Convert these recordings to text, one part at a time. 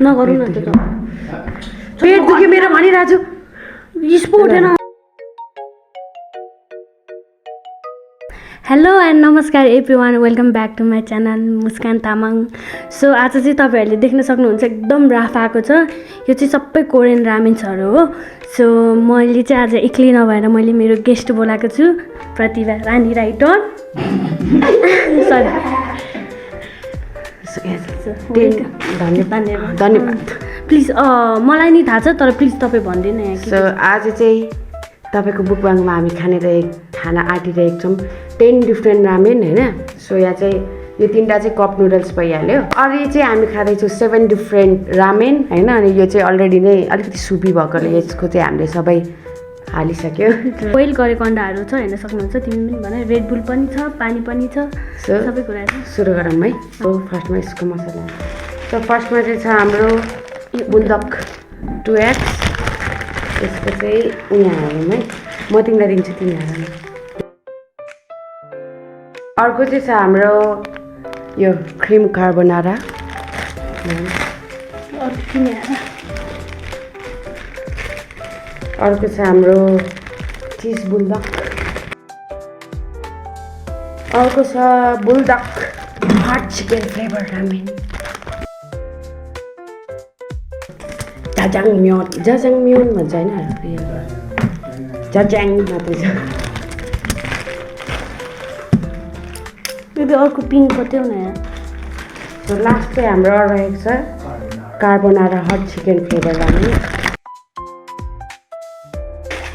नगरौँ न त्यो त पेट दुख्यो मेरो भनिरहेको छु स्पो उठेन हेलो एन्ड नमस्कार everyone welcome back to my channel Muskan Tamang so आज चाहिँ तपाईँहरूले देख्न सक्नुहुन्छ एकदम राफ आएको छ यो चाहिँ सबै कोरियन रामेन्सहरू हो सो मैले चाहिँ आज एक्लै नभएर मैले मेरो गेस्ट बोलाएको छु प्रतिभा रानी राइटर धन्यवाद प्लिज मलाई नि थाहा छ तर प्लिज तपाईँ भनिदिनु यहाँ सो आज चाहिँ तपाईँको मुकबाङमा हामी खाना आँटिरहेको छौँ 10 डिफ्रेन्ट रामेन होइन सो यहाँ चाहिँ यो 3टा चाहिँ कप नुडल्स भइहाल्यो अरू चाहिँ हामी खाँदैछौँ 7 डिफ्रेन्ट रामेन होइन अनि यो चाहिँ अलरेडी नै अलिकति सुपी भएकोले यसको चाहिँ हामीले सबै हालिसक्यो बोइल गरेको अन्डाहरू छ हेर्न सक्नुहुन्छ तिमी पनि भने रेड बुल पनि छ पानी पनि छ सबै कुराहरू सुरु गरौँ है सो फर्स्टमा यसको मसला सो फर्स्टमा चाहिँ छ हाम्रो बुल्डक 2x यसको चाहिँ यहाँ हालौँ है म तिमीलाई दिन्छु तिमी हाल अर्को चाहिँ छ हाम्रो यो क्रिम कार्बोनारा अर्को छ हाम्रो चिज बुल्डक अर्को छ बुल्डक हट चिकन फ्लेभर रामेन जाजाङम्योन भन्छ होइन जाजाङ मात्रै छ अर्को पिङ्कको त्यो नयाँ सो लास्ट चाहिँ हाम्रो रहेको छ carbonara hot chicken flavour ramen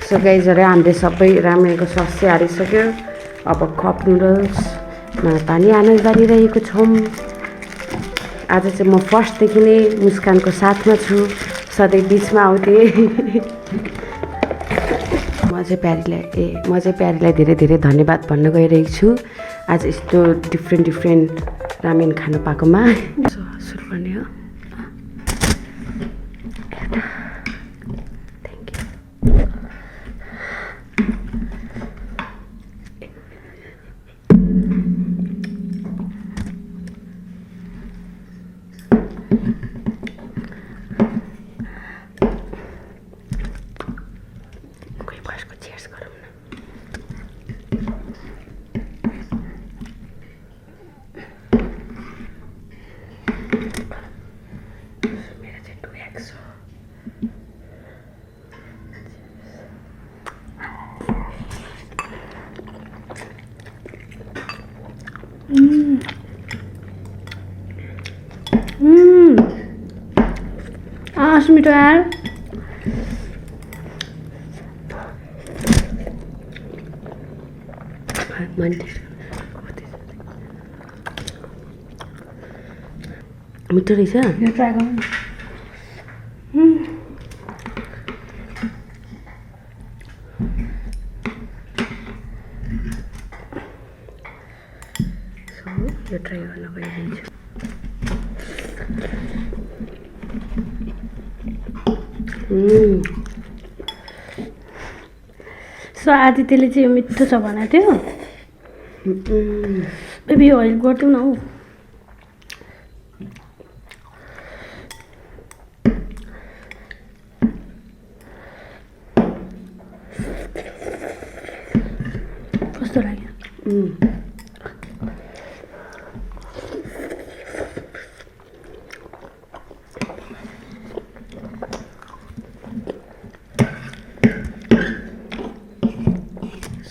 so गाइजहरू हामीले सबै रामेनको सस चाहिँ हालिसक्यो अब कप नुडल्समा पानी हाल्न जानिरहेको छौँ आज चाहिँ म फर्स्टदेखि नै मुस्कानको साथमा छु सधैँ बिचमा आउँथेँ म चाहिँ प्यारीलाई धेरै धेरै धन्यवाद भन्न गइरहेको छु आज यस्तो डिफ्रेन्ट रामेन खानु पाएकोमा सुरु गर्ने हो मिठो यार मिठो रहेछ ट्राई गर्नु यो ट्राई गर्न गइरहेछु सो आदित्यले चाहिँ यो मिठो छ भनेको थियो बेबी यो हेल्प गरिदिउँ न हौ कस्तो लाग्यो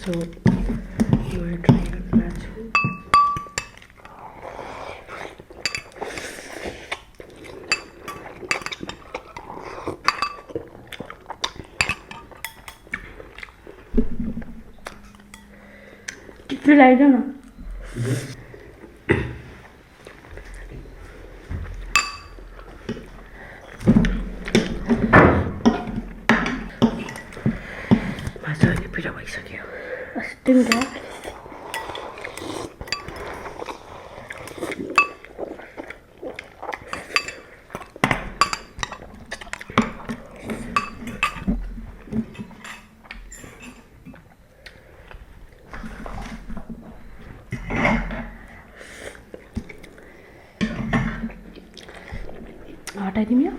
So, you want to try that too? Feel like I don't know. मजाले पिरो भइसक्यो Didn't that? हटाइदिउँ यो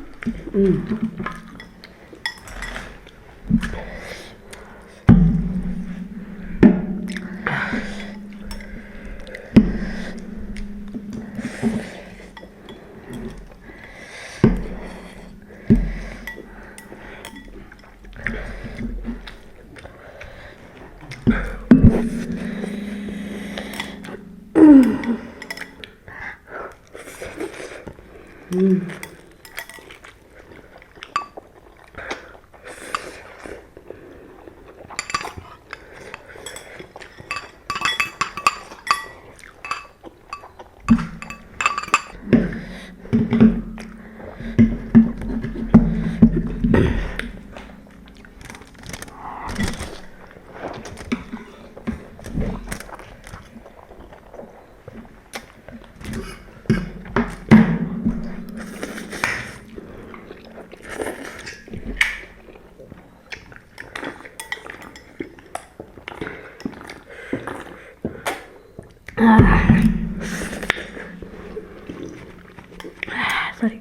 सरी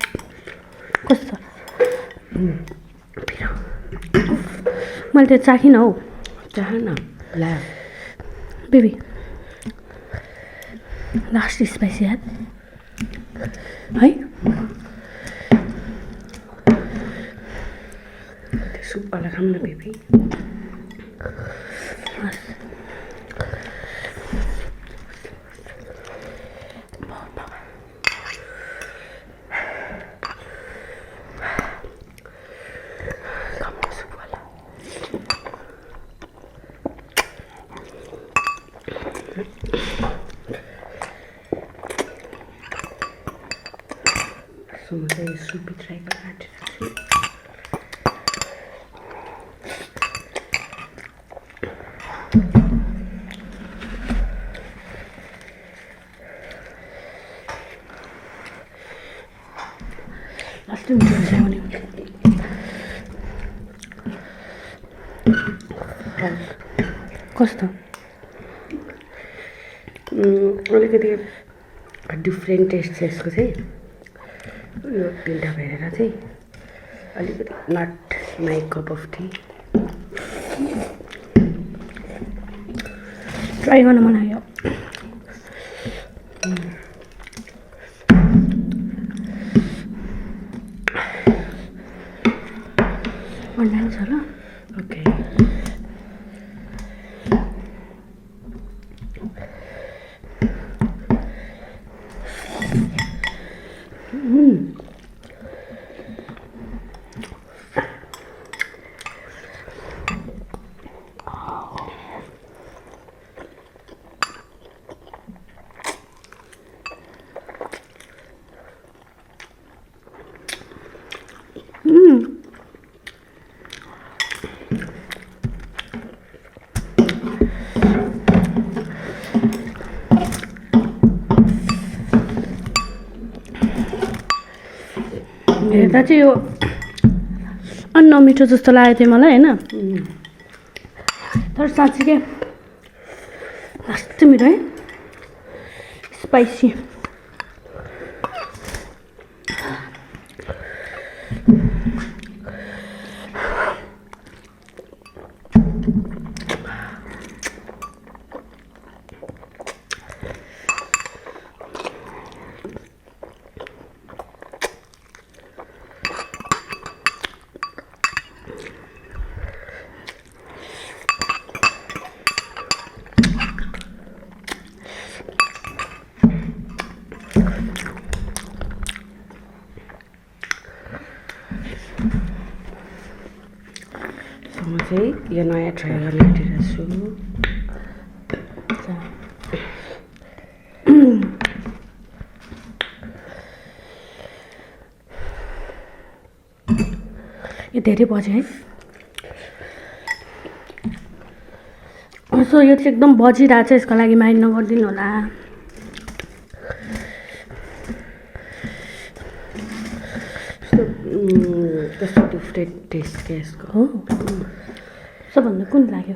कस्तो मैले त्यो चाखिनँ हौ चाहन ला बेबी लास्ट स्पाइसी है सुपवाला खाऊँ न बेबी म चाहिँ सुपी ट्राई गर्न आँटेको छु लास्ट मिठो हुन्छ कस्तो अलिकति डिफ्रेन्ट टेस्ट छ यसको चाहिँ यो तिनवटा हेरेर चाहिँ अलिकति not my cup of tea try गर्न मन लाग्यो अन्डाले छ ल ओके हेर्दा चाहिँ यो अन्न मिठो जस्तो लागेको थियो मलाई होइन तर साँच्चीकै कस्तो मिठो है स्पाइसी म चाहिँ यो नयाँ ट्राई गर्न आँटिरहेको छु यो धेरै बज्यो है सो यो चाहिँ एकदम बजिरहेको छ यसको लागि माइन्ड नगरिदिनु होला कस्तो डिफ्रेन्ट टेस्ट क्या यसको हो सबभन्दा कुन लाग्यो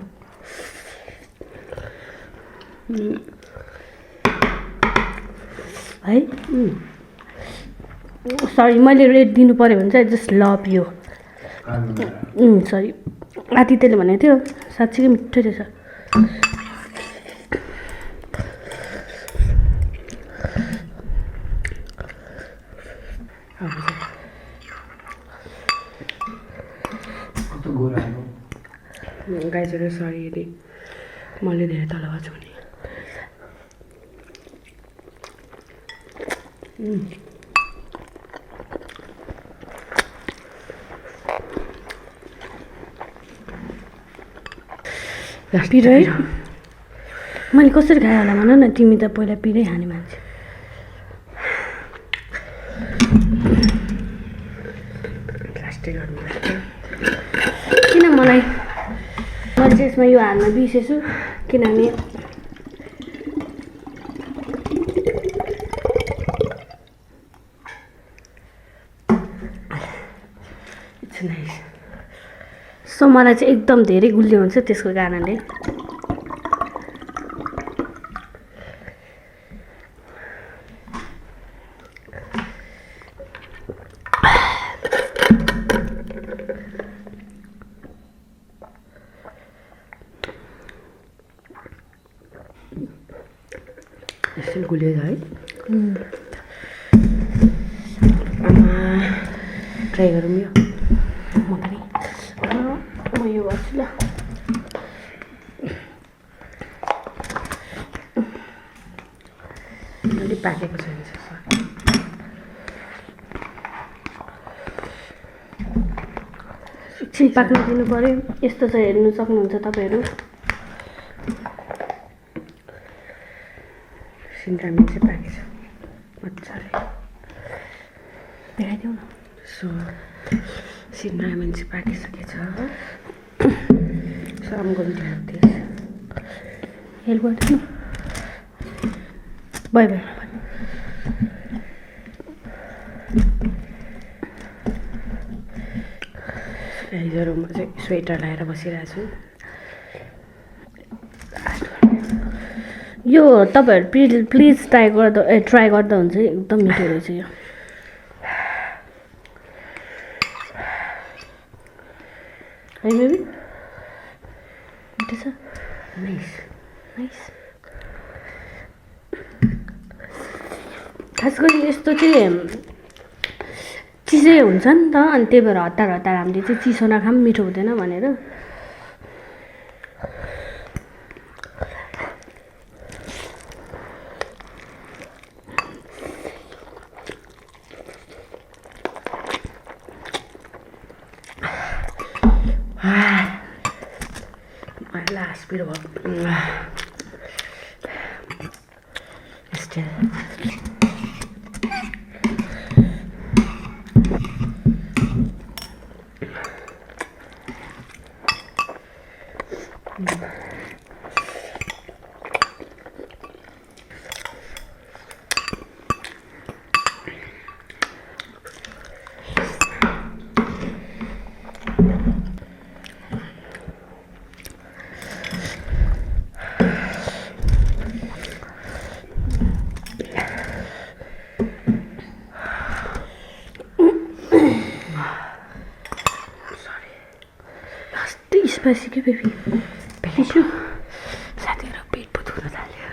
है सरी मैले रेट दिनु पऱ्यो भने चाहिँ जस्ट लभ यु सरी आदित्यले भनेको थियो साँच्चीकै मिठो रहेछ गाइजहरू सरी यदि मैले धेरै तल छु नि पिरो है मैले कसरी खाएँ होला भन न तिमी त पहिला पिरै खाने मान्छे किन मलाई मैले चाहिँ यसमा यो हाल्न बिर्सेछु किनभने सो मलाई चाहिँ एकदम धेरै गुलियो हुन्छ त्यसको कारणले यस्तो गुलियो है ट्राई गरौँ यो म पनि म यो गर्छु ल अलिक पाकेको छैन एकछिन पाक्न दिनु पऱ्यो यस्तो चाहिँ हेर्नु सक्नुहुन्छ तपाईँहरू सिन्रामिन चाहिँ पाकेछ मजाले देखाइदेऊ न सो सिन्रामिन चाहिँ पाकिसकेछ so I'm going to have this help गरिदिनु बाई बाई हिजो म चाहिँ स्वेटर लगाएर बसिरहेको छु यो तपाईँहरू प्लिज ट्राई गर्दा हुन्छ एकदम मिठो रहेछ यो है बेबी मिठो छ नाइस नाइस खास गरी यस्तो चाहिँ चिसै हुन्छ नि त अनि त्यही भएर हतार हामीले चाहिँ चिसो नखाम मिठो हुँदैन भनेर last bit of still spicy के बेबी टिस्यु साथीहरू पेट पो दुख्न थाल्यो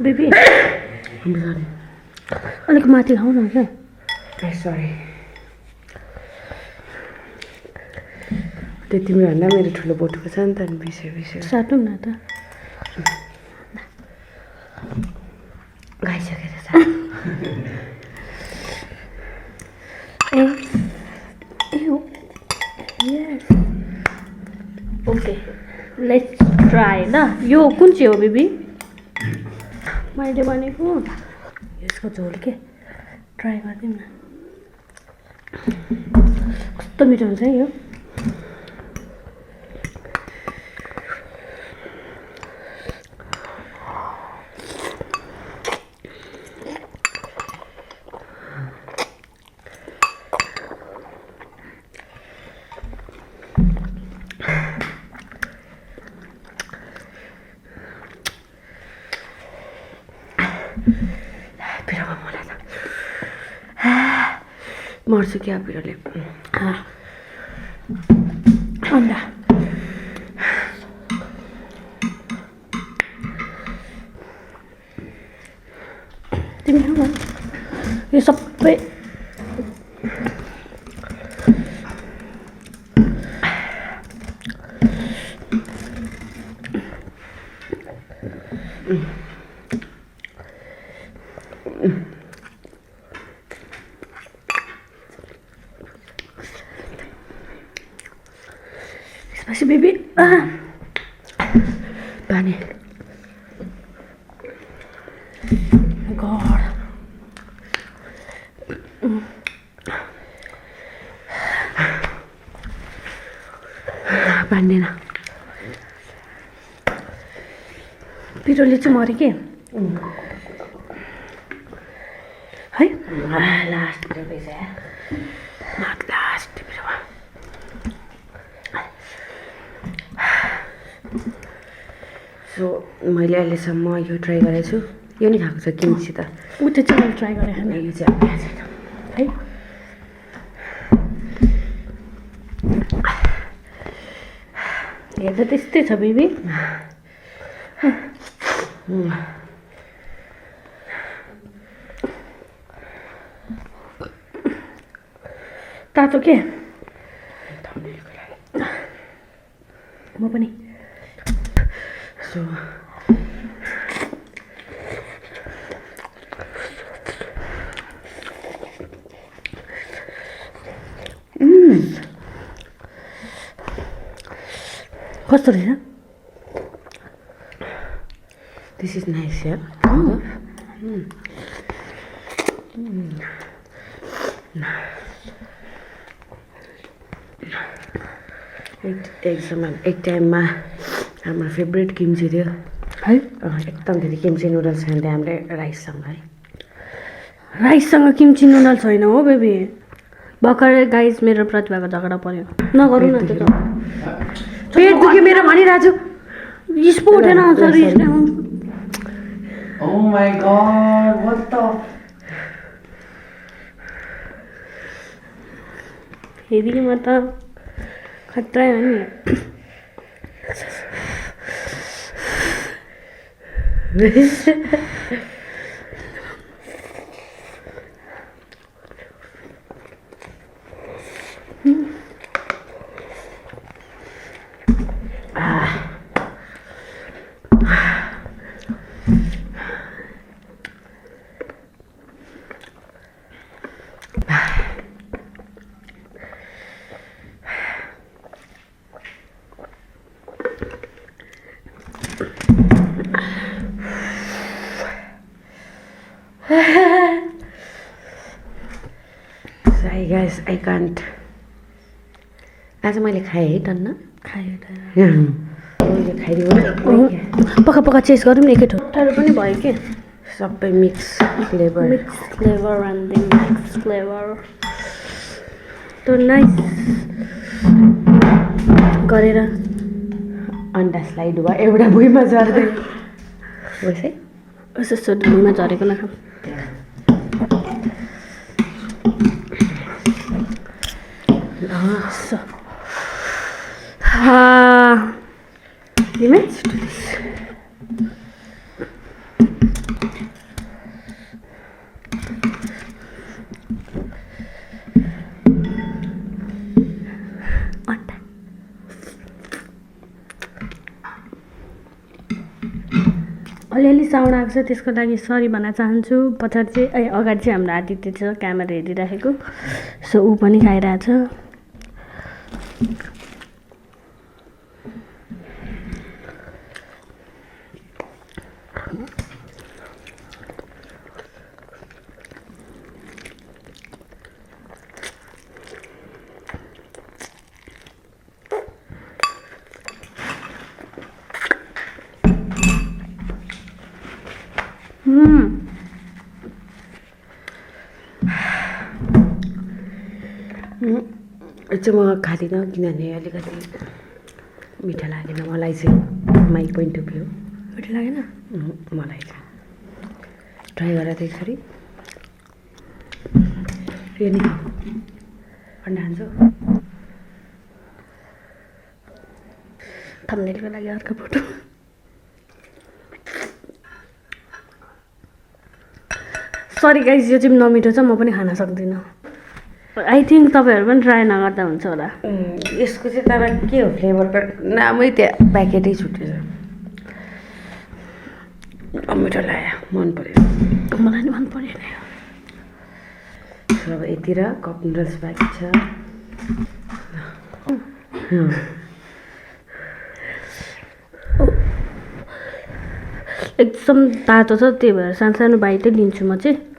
बेबी I'm sorry. अलिक माथि खाऊ न क्या सरी त्यो तिमीभन्दा मेरो ठुलो बोटुको छ नि त बिर्स्यो साटौँ न त गाइसकेको छ यस ओके ल यो कुन चाहिँ हो बेबी मैले भनेको यसको झोल के ट्राई गरिदिउँ न कस्तो मिठो हुन्छ है यो पिरोमा मलाई त मर्छु क्या पिरोले अन्डा तिमी खाऊ न यो सबै Spicy baby. पानी God. पानी देना पिरोले चाहिँ मऱ्यो के है लास्ट पिरो पैसा लास्ट पिरोमा सो मैले अहिलेसम्म यो ट्राई गरेको छु यो नि खाएको छ किम्ची त ऊ त्यो चाहिँ मैले ट्राई गरेँ यो चाहिँ प्याज है हेर्दा त्यस्तै छ बेबी तातो के म पनि सो कस्तो रहेछ दिस इज नाइस यार एक टाइममा हाम्रो फेभरेट किम्ची थियो है एकदम धेरै किम्ची नुडल्स खान्थ्यो हामीले राइससँग है राइससँग किम्ची नुडल्स होइन हो बेबी भर्खरै गाइस मेरो प्रतिभाको झगडा पर्यो नगरौँ न त्यो त पेट दुख्यो मेरो भनिरहेको छु रिस पो उठेन आउँछ रिस नै आउँछ Oh my god, what the? हेरीमा त खतरा हो नि Sorry guys, I can't. आज मैले खाएँ है टन्न खायो मैले खाइदिउँ पक्का पक्का चेस गरौँ न एकैठो पनि भयो के सबै mix flavour and mixed flavor तो नाइस गरेर अन्डा स्लाइड भयो एउटा भुइँमा झर्दै वैसे यसो भुइँमा झरेको नखाऊ So, let's do this. अलिअलि साउन्ड आएको छ त्यसको लागि सरी भन्न चाहन्छु पछाडि चाहिँ अगाडि चाहिँ हाम्रो आदित्य छ क्यामेरा हेरिराखेको सो ऊ पनि खाइरहेछ यो चाहिँ म खाँदिनँ किनभने अलिकति मिठो लागेन मलाई चाहिँ माई पोइन्ट अफ भ्यू मिठो लागेन मलाई चाहिँ ट्राई गरेर त यसरी फेरि अन्डा हान्छु थम्बनेलको लागि अर्को फोटो सरी गाइस यो चाहिँ नमिठो छ म पनि खान सक्दिनँ आई थिङ्क तपाईँहरू पनि ट्राई नगर्दा हुन्छ होला यसको चाहिँ तर के हो फ्लेभर नामै त्यहाँ प्याकेटै छुटेछ मिठो लाग्यो मन पऱ्यो मलाई नि मन परेन अब यति र कप नुडल्स बाँकी छ एकदम तातो छ त्यही भएर सानो सानो बाइटै लिन्छु म चाहिँ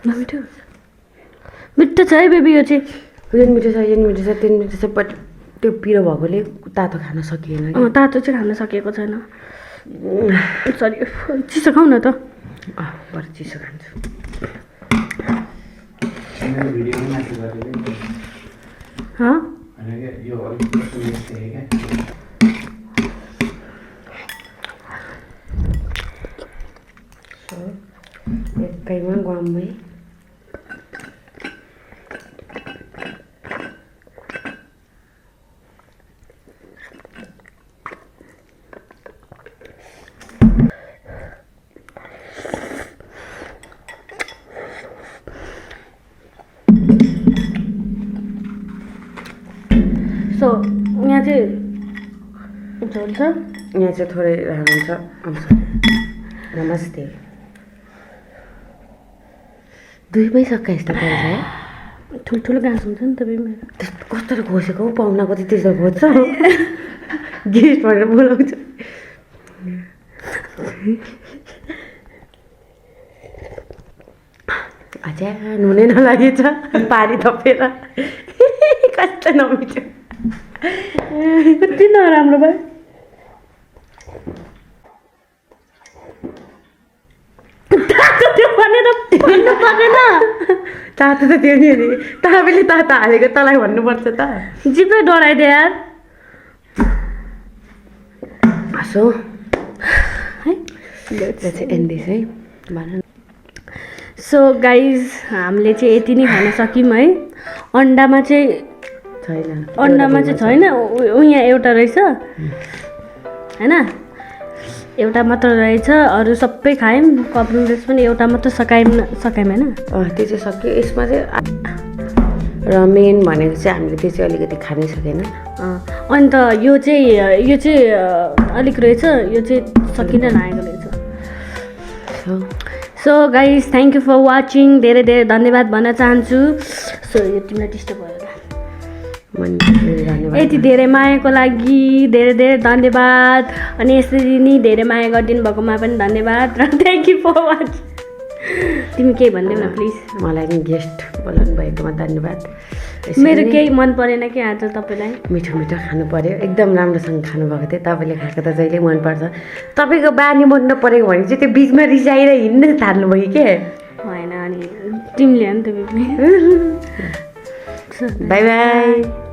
नमिठो मिठो छ है बेबी यो चाहिँ यो मिठो छ यो मिठो छ त्यो मिठो छ बट त्यो पिरो भएकोले तातो खान सकिएन तातो चाहिँ खान सकेको छैन सरी चिसो खाऊ न त बरु चिसो खान्छु एकैमा गममै सो यहाँ चाहिँ झोल छ यहाँ चाहिँ थोरै रामेन छ नमस्ते दुईमै सक्का यस्तो पाइन्छ है ठुल्ठुलो घाँस हुन्छ नि तपाईँ मेरो कस्तो घोसेको हौ पाहुनाको चाहिँ त्यस्तो घोज्छ गेस्ट भनेर बोलाउँछ अझै नुनै नलागेछ पारी थपेर कस्तो नमिठो कति नराम्रो भयो तातो त त्यो नि अरे तपाईँले तातो हालेको तँलाई भन्नुपर्छ त जिब्रै डराइदियो यार हाँसो है एन्डिस है भन सो गाइज हामीले चाहिँ यति नै खान सक्यौँ है अन्डामा चाहिँ छैन अन्डामा चाहिँ छैन यहाँ एउटा रहेछ होइन एउटा मात्र रहेछ अरू सबै खायौँ कप नुडल्स पनि एउटा मात्र सकायौँ होइन त्यो चाहिँ सक्यो यसमा चाहिँ रमेन भनेको चाहिँ हामीले त्यो चाहिँ अलिकति खानै सकेन अन्त यो चाहिँ अलिक रहेछ यो चाहिँ सकिन लागेको रहेछ so guys thank you for watching धेरै धेरै धन्यवाद भन्न चाहन्छु सो यो तिमीलाई डिस्टर्ब भयो यति धेरै मायाको लागि धेरै धेरै धन्यवाद अनि यसरी नै धेरै माया गरिदिनु भएकोमा पनि धन्यवाद र थ्याङ्क यू फर वाचिङ तिमी केही भनिदेऊ न प्लिज मलाई नि गेस्ट बोलाउनु भएकोमा धन्यवाद मेरो केही मन परेन कि आज तपाईँलाई मिठो मिठो खानु पर्यो एकदम राम्रोसँग खानुभएको थियो तपाईँले खाएको त जहिले मनपर्छ तपाईँको बानी मन नपरेको भने चाहिँ त्यो बिचमा रिसाएर हिँड्न थाल्नुभयो के होइन अनि तिमीले हो नि त बाई बाई